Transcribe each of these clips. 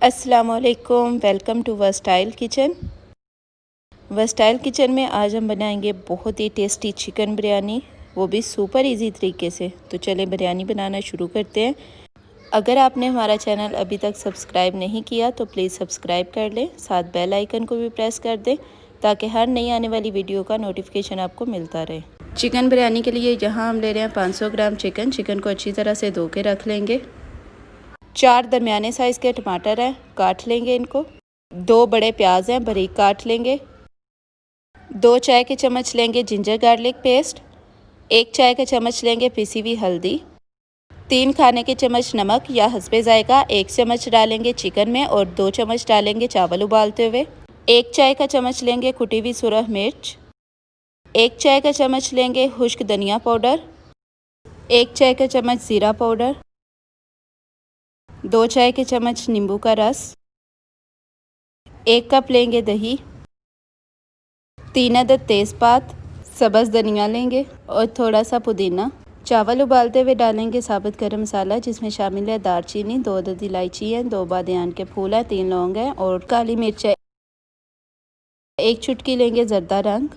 अस्सलाम वालेकुम, welcome to versatile kitchen. Versatile kitchen में आज हम बनाएंगे बहुत ही टेस्टी चिकन बिरयानी, वो भी सुपर इजी तरीके से। तो चलें बिरयानी बनाना शुरू करते हैं। अगर आपने हमारा चैनल अभी तक सब्सक्राइब नहीं किया तो प्लीज़ सब्सक्राइब कर लें, साथ बेल आइकन को भी प्रेस कर दें ताकि हर नई आने वाली वीडियो का नोटिफिकेशन आपको मिलता रहे। चिकन बिरयानी के लिए यहाँ हम ले रहे हैं 500 ग्राम चिकन को अच्छी तरह से धो के रख लेंगे। 4 दरमियाने साइज़ के टमाटर हैं, काट लेंगे इनको। 2 बड़े प्याज हैं, बारीक काट लेंगे। 2 चाय के चम्मच लेंगे जिंजर गार्लिक पेस्ट। 1 चाय का चम्मच लेंगे पिसी हुई हल्दी। 3 खाने के चम्मच नमक या हस्बे जायका। 1 चम्मच डालेंगे चिकन में और 2 चम्मच डालेंगे चावल उबालते हुए। 1 चाय का चम्मच लेंगे कुटी हुई सुरख मिर्च। 1 चाय का चम्मच लेंगे खुश्क धनिया पाउडर। 1 चाय का चम्मच ज़ीरा पाउडर। 2 चाय के चम्मच नींबू का रस। 1 कप लेंगे दही। 3 अदद तेज़पात, सब्ज़ धनिया लेंगे और थोड़ा सा पुदीना। चावल उबालते हुए डालेंगे साबुत गरम मसाला जिसमें शामिल है दालचीनी, 2 अदद इलायची है, 2 बादियान के फूल है, 3 लौंग है और काली मिर्च है। 1 चुटकी लेंगे ज़रदा रंग।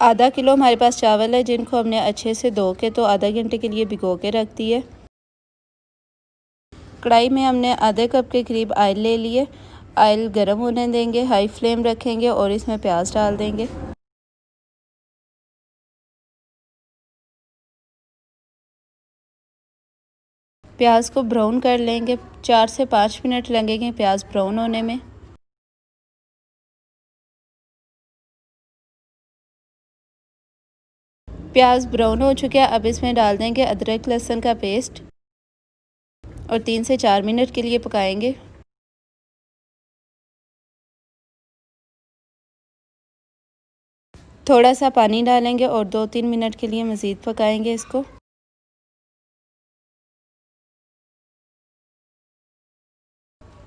आधा किलो हमारे पास चावल है जिनको हमने अच्छे से धो के तो आधा घंटे के लिए भिगो के रख दिए। कढ़ाई में हमने आधे कप के करीब ऑयल ले लिए। ऑयल गर्म होने देंगे, हाई फ्लेम रखेंगे और इसमें प्याज डाल देंगे। प्याज को ब्राउन कर लेंगे, 4 से 5 मिनट लगेंगे प्याज ब्राउन होने में। प्याज ब्राउन हो चुका है, अब इसमें डाल देंगे अदरक लहसुन का पेस्ट और 3 से 4 मिनट के लिए पकाएंगे। थोड़ा सा पानी डालेंगे और 2-3 मिनट के लिए मज़ीद पकाएंगे इसको।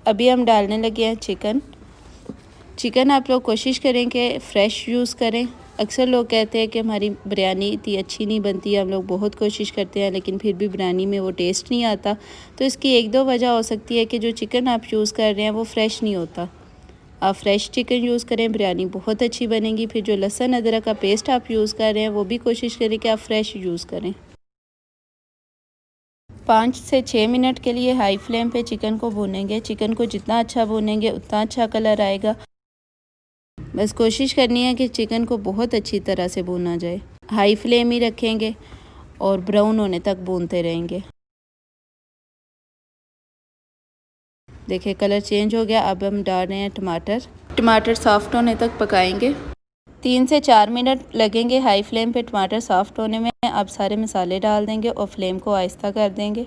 अभी हम डालने लगे हैं चिकन आप लोग कोशिश करें कि फ़्रेश यूज़ करें। अक्सर लोग कहते हैं कि हमारी बिरयानी इतनी अच्छी नहीं बनती, हम लोग बहुत कोशिश करते हैं लेकिन फिर भी बिरयानी में वो टेस्ट नहीं आता। तो इसकी 1-2 वजह हो सकती है कि जो चिकन आप यूज़ कर रहे हैं वो फ़्रेश नहीं होता। आप फ़्रेश चिकन यूज़ करें, बिरयानी बहुत अच्छी बनेगी। फिर जो लहसुन अदरक का पेस्ट आप यूज़ कर रहे हैं वो भी कोशिश करें कि आप फ़्रेश यूज़ करें। 5 से 6 मिनट के लिए हाई फ्लेम पे चिकन को भूनेंगे। चिकन को जितना अच्छा भूनेंगे उतना अच्छा कलर आएगा। बस कोशिश करनी है कि चिकन को बहुत अच्छी तरह से भूना जाए। हाई फ्लेम ही रखेंगे और ब्राउन होने तक भूनते रहेंगे। देखिए कलर चेंज हो गया। अब हम डाल रहे हैं टमाटर सॉफ्ट होने तक पकाएंगे। 3 से 4 मिनट लगेंगे हाई फ्लेम पे टमाटर सॉफ्ट होने में। अब सारे मसाले डाल देंगे और फ्लेम को आहिस्ता कर देंगे।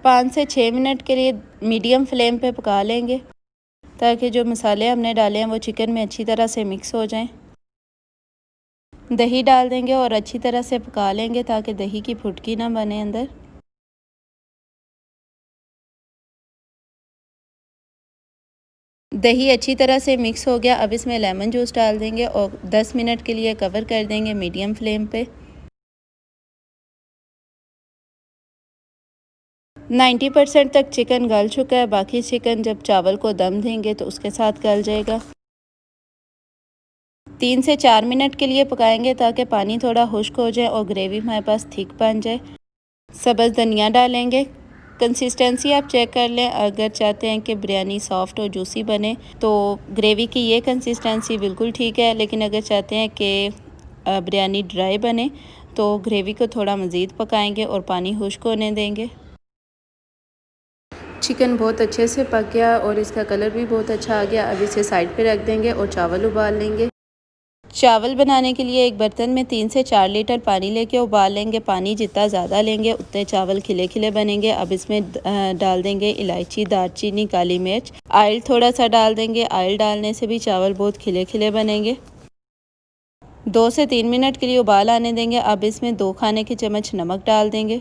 पाँच से 6 मिनट के लिए मीडियम फ्लेम पे पका लेंगे ताकि जो मसाले हमने डाले हैं वो चिकन में अच्छी तरह से मिक्स हो जाएं। दही डाल देंगे और अच्छी तरह से पका लेंगे ताकि दही की फुटकी ना बने अंदर। दही अच्छी तरह से मिक्स हो गया। अब इसमें लेमन जूस डाल देंगे और 10 मिनट के लिए कवर कर देंगे मीडियम फ्लेम पे। 90% तक चिकन गल चुका है, बाकी चिकन जब चावल को दम देंगे तो उसके साथ गल जाएगा। 3 से 4 मिनट के लिए पकाएंगे ताकि पानी थोड़ा खुश्क हो जाए और ग्रेवी हमारे पास थिक बन जाए। सब्ज़ धनिया डालेंगे। कंसिस्टेंसी आप चेक कर लें, अगर चाहते हैं कि बिरयानी सॉफ्ट और जूसी बने तो ग्रेवी की ये कंसिस्टेंसी बिल्कुल ठीक है, लेकिन अगर चाहते हैं कि बिरयानी ड्राई बने तो ग्रेवी को थोड़ा मज़ीद पकाएंगे और पानी खुश्क होने देंगे। चिकन बहुत अच्छे से पक गया और इसका कलर भी बहुत अच्छा आ गया। अब इसे साइड पे रख देंगे और चावल उबाल लेंगे। चावल बनाने के लिए एक बर्तन में 3 से 4 लीटर पानी लेके उबाल लेंगे। पानी जितना ज़्यादा लेंगे उतने चावल खिले खिले बनेंगे। अब इसमें डाल देंगे इलायची, दालचीनी, काली मिर्च। ऑयल थोड़ा सा डाल देंगे। ऑयल डालने से भी चावल बहुत खिले खिले बनेंगे। 2 से 3 मिनट के लिए उबाल आने देंगे। अब इसमें 2 खाने के चम्मच नमक डाल देंगे।